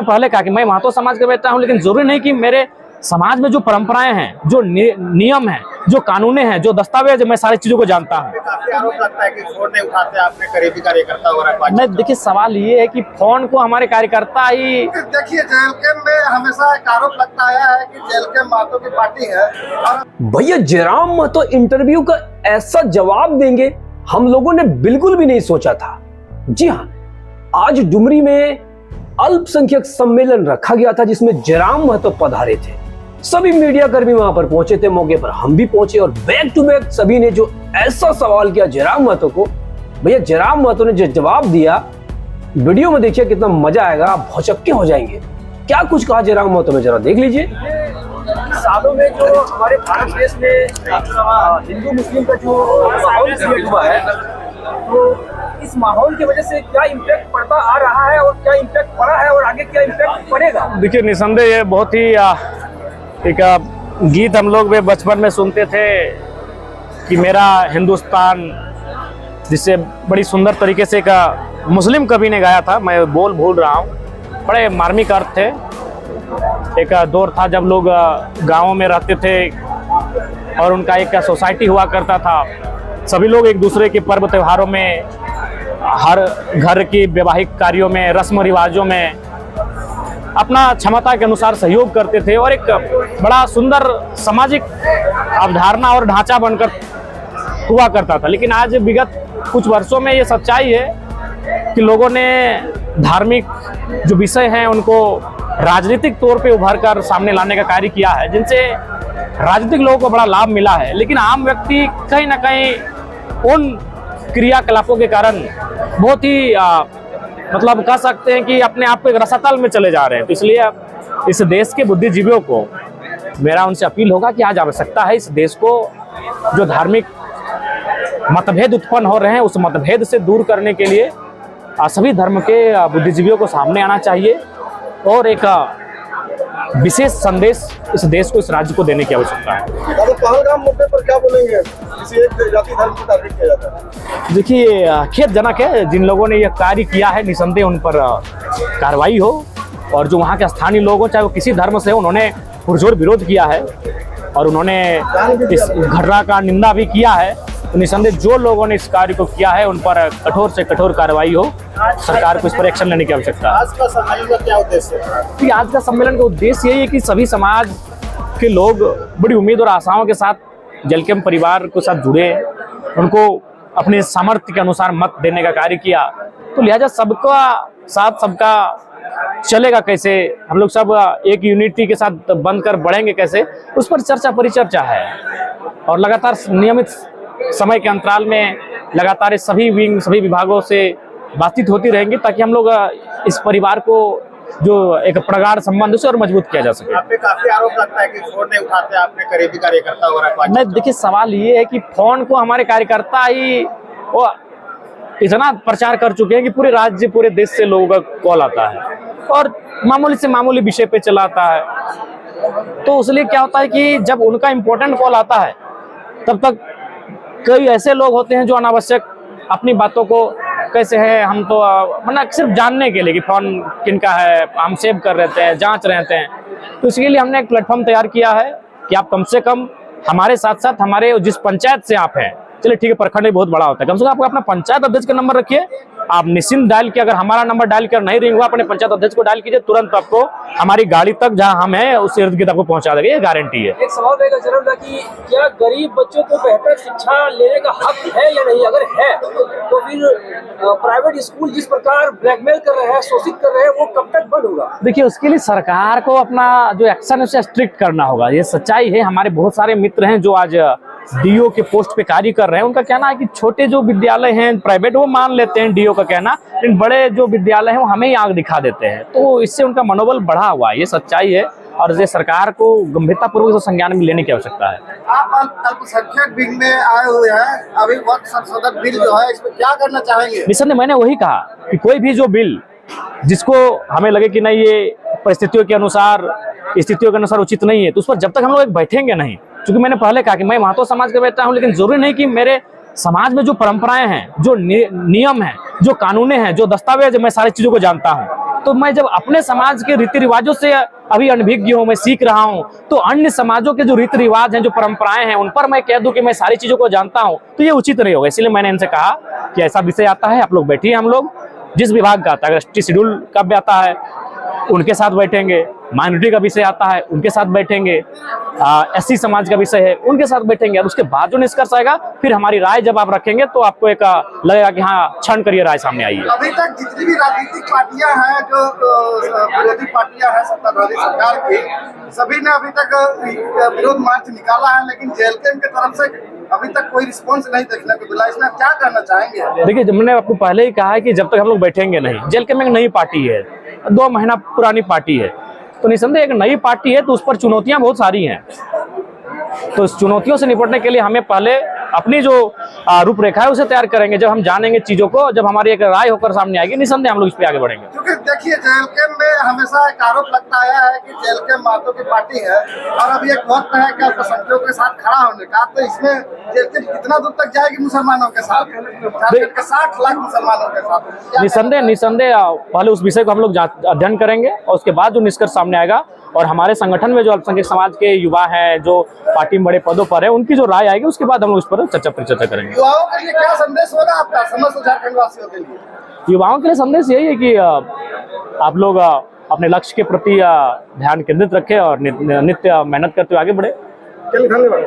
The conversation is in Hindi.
पहले कहा कि मैं महतो समाज का बेटा हूं, लेकिन जरूरी नहीं कि मेरे समाज में जो परंपराएं हैं, जो नियम हैं, जो कानूने हैं, जो दस्तावेज, मैं सारी चीजों को जानता हूं। काफी आरोप लगता है कि फोन नहीं उठाते, आपने करीबी कार्यकर्ता हो रहा है। मैं देखिए, सवाल ये है कि फोन को हमारे कार्यकर्ता ही देखिए, जेएलके में हमेशा एक आरोप लगता है कि जेएलके महतो की पार्टी है। और भैया जयराम महतो इंटरव्यू का ऐसा जवाब देंगे हम लोगों ने बिल्कुल भी नहीं सोचा था। जी हाँ, आज डुमरी में अल्पसंख्यक सम्मेलन रखा गया था जिसमें जयराम महतो पधारे थे। सभी मीडिया कर्मी वहां पर पहुंचे थे, मौके पर हम भी पहुंचे और बैक टू बैक सभी ने जो ऐसा सवाल किया जयराम महतो को, भैया जयराम महतो ने जो जवाब दिया, वीडियो में देखिए कितना मजा आएगा, आप भौचक्के हो जाएंगे। क्या कुछ कहा जयराम महतो ने, जरा देख लीजिए। सालों में जो हमारे भारत देश में हिंदू मुस्लिम का जो माहौल क्रिएट हुआ है, तो इस माहौल की वजह से क्या इम्पैक्ट पड़ता आ रहा है और क्या इम्पैक्ट पड़ा है और आगे क्या इम्पैक्ट पड़ेगा? देखिए, निसंदेह ये बहुत ही एक गीत हम लोग भी बचपन में सुनते थे कि मेरा हिंदुस्तान, जिससे बड़ी सुंदर तरीके से एक मुस्लिम कवि ने गाया था, मैं बोल भूल रहा हूँ। बड़े मार्मिक अर्थ थे। एक दौर था जब लोग गाँवों में रहते थे और उनका एक सोसाइटी हुआ करता था। सभी लोग एक दूसरे के पर्व त्योहारों में, हर घर की वैवाहिक कार्यों में, रस्म रिवाजों में अपना क्षमता के अनुसार सहयोग करते थे और एक बड़ा सुंदर सामाजिक अवधारणा और ढांचा बनकर हुआ करता था। लेकिन आज विगत कुछ वर्षों में ये सच्चाई है कि लोगों ने धार्मिक जो विषय हैं उनको राजनीतिक तौर पे उभर कर सामने लाने का कार्य किया है, जिनसे राजनीतिक लोगों को बड़ा लाभ मिला है। लेकिन आम व्यक्ति कहीं ना कहीं उन क्रियाकलापों के कारण बहुत ही मतलब कह सकते हैं कि अपने आप को एक रसातल में चले जा रहे हैं। तो इसलिए इस देश के बुद्धिजीवियों को मेरा उनसे अपील होगा कि आज आवश्यकता है इस देश को जो धार्मिक मतभेद उत्पन्न हो रहे हैं उस मतभेद से दूर करने के लिए सभी धर्म के बुद्धिजीवियों को सामने आना चाहिए और एक विशेष संदेश इस देश को, इस राज्य को देने की आवश्यकता है। पहलगाम मुद्दे पर क्या बोलेंगे? किसी एक जाति धर्म को टारगेट किया जाता है। देखिए, खेदजनक है, जिन लोगों ने यह कार्य किया है निसंदेह उन पर कार्रवाई हो, और जो वहाँ के स्थानीय लोग हो, चाहे वो किसी धर्म से हो, उन्होंने पुरजोर विरोध किया है और उन्होंने इस घटना का निंदा भी किया है। तो निसंदेह जो लोगों ने इस कार्य को किया है उन पर कठोर से कठोर कार्रवाई हो, सरकार को इस पर एक्शन लेने की आवश्यकता है। आज का सम्मेलन का क्या उद्देश्य है? आज का सम्मेलन का उद्देश्य यही है कि सभी समाज के लोग बड़ी उम्मीद और आशाओं के साथ जेएलके परिवार के साथ जुड़े, उनको अपने सामर्थ्य के अनुसार मत देने का कार्य किया। तो लिहाजा सबका साथ सबका चलेगा कैसे, हम लोग सब एक यूनिटी के साथ बनकर बढ़ेंगे कैसे, उस पर चर्चा परिचर्चा है। और लगातार नियमित समय के अंतराल में लगातार सभी विंग, सभी विभागों से बातचीत होती रहेंगी ताकि हम लोग इस परिवार को जो एक प्रगाढ़ संबंध से और मजबूत किया जा सके। आप पे काफी आरोप लगता है कि फोन नहीं उठाते, आपने करीबी कार्यकर्ता हो रहा है। मैं देखिए, सवाल ये है कि फोन को हमारे कार्यकर्ता ही वो इतना प्रचार कर चुके हैं कि पूरे राज्य, पूरे देश से लोगों का कॉल आता है और मामूली से मामूली विषय पे चलाता है। तो इसलिए क्या होता है कि जब उनका इम्पोर्टेंट कॉल आता है तब तक कई ऐसे लोग होते हैं जो अनावश्यक अपनी बातों को कैसे है, हम तो मतलब सिर्फ जानने के लिए कि फोन किनका है हम सेव कर रहते हैं, जांच रहते हैं। तो इसके लिए हमने एक प्लेटफॉर्म तैयार किया है कि आप कम से कम हमारे साथ साथ हमारे जिस पंचायत से आप हैं, चलिए ठीक है, प्रखंड भी बहुत बड़ा होता है, कम से कम आप अपना पंचायत अध्यक्ष का नंबर रखिए, आप निश्चिंत डायल किया, अगर हमारा नंबर डायल कर नहीं रिंग हुआ अपने पंचायत अध्यक्ष को डायल कीजिए, तुरंत आपको हमारी गाड़ी तक जहां हम हैं उस इर्द गिर्द आपको पहुंचा देंगे, ये गारंटी है। एक सवाल रहेगा जरूर कि क्या गरीब बच्चों को बेहतर शिक्षा लेने का हक है या नहीं? अगर है तो फिर प्राइवेट स्कूल जिस प्रकार ब्लैकमेल कर रहे हैं, शोषित कर रहे हैं, वो कब तक बंद होगा? देखिए, उसके लिए सरकार को अपना जो एक्शन है उसे स्ट्रिक्ट करना होगा। ये सच्चाई है, हमारे बहुत सारे मित्र हैं जो आज डीओ के पोस्ट पे कार्य कर रहे हैं, उनका कहना है कि छोटे जो विद्यालय हैं प्राइवेट वो मान लेते हैं डीओ का कहना, लेकिन बड़े जो विद्यालय हैं वो हमें ही आग दिखा देते हैं। तो इससे उनका मनोबल बढ़ा हुआ है, ये सच्चाई है और ये सरकार को गंभीरता पूर्वक संज्ञान में लेने की आवश्यकता है। आप अल्पसंख्यक विंग में आए हुए हैं, अभी वक्त संशोधन बिल जो है इसमें क्या करना चाहेंगे? निसंदेह मैंने वही कहा कि कोई भी जो बिल जिसको हमें लगे कि नहीं ये परिस्थितियों के अनुसार, स्थितियों के अनुसार उचित नहीं है, तो उस पर जब तक हम लोग बैठेंगे नहीं, क्योंकि मैंने पहले कहा कि मैं महतो समाज का बेटा हूं, लेकिन जरूरी नहीं कि मेरे समाज में जो परंपराएं हैं, जो नियम हैं, जो कानूने हैं, जो दस्तावेज, मैं सारी चीजों को जानता हूं। तो मैं जब अपने समाज के रीति रिवाजों से अभी अनभिज्ञ हूँ, मैं सीख रहा हूँ, तो अन्य समाजों के जो रीति रिवाज हैं, जो परंपराएं हैं, उन पर मैं कह दूं कि मैं सारी चीजों को जानता हूँ, तो ये उचित नहीं होगा। इसलिए मैंने इनसे कहा कि ऐसा विषय आता है, आप लोग बैठिए, हम लोग जिस विभाग का आता है, अगर शेड्यूल का भी आता है उनके साथ बैठेंगे, माइनॉरिटी का विषय आता है उनके साथ बैठेंगे, एससी समाज का विषय है उनके साथ बैठेंगे, और उसके बाद जो निष्कर्ष आएगा फिर हमारी राय जब आप रखेंगे तो आपको एक लगेगा कि हाँ क्षण करिए राय सामने आई है। अभी तक जितनी भी राजनीतिक पार्टियां हैं, जो विरोधी पार्टियां हैं सत्ताधारी सरकार की, सभी ने अभी तक विरोध मार्च निकाला है, लेकिन जेएलके की तरफ से अभी तक कोई रिस्पॉन्स नहीं देखने को मिला। इसमें क्या करना चाहेंगे? देखिए, मैंने आपको पहले ही कहा है कि जब तक हम लोग बैठेंगे नहीं, जेएलके में एक नई पार्टी है, 2 महीना पुरानी पार्टी है, तो निसंदेह एक नई पार्टी है, तो उस पर चुनौतियां बहुत सारी हैं। तो इस चुनौतियों से निपटने के लिए हमें पहले अपनी जो रूपरेखा है उसे तैयार करेंगे। जब हम जानेंगे चीजों को, जब हमारी एक राय होकर सामने आएगी, निसंदेह हम लोग इस पे आगे बढ़ेंगे। क्योंकि देखिए, जेएलके में हमेशा एक आरोप लगता आया है कि जेएलके महतो की पार्टी है, और अभी एक वक्त है कि अल्पसंख्यकों के साथ खड़ा होने का, तो इसमें जेएलके कितना दूर तक जाएगी मुसलमानों के साथ, 60 लाख मुसलमानों के साथ? निसंदेह पहले उस विषय को हम लोग अध्ययन करेंगे, और उसके बाद जो निष्कर्ष सामने आएगा, और हमारे संगठन में जो अल्पसंख्यक समाज के युवा हैं, जो पार्टी में बड़े पदों पर है, उनकी जो राय आएगी उसके बाद हम लोग उस पर चर्चा करेंगे। युवाओं के लिए क्या संदेश होगा आपका समस्त झारखंड वासियों के लिए? युवाओं के लिए संदेश यही है कि आप लोग अपने लक्ष्य के प्रति ध्यान केंद्रित रखें और नित्य मेहनत करते हुए आगे बढ़े। धन्यवाद।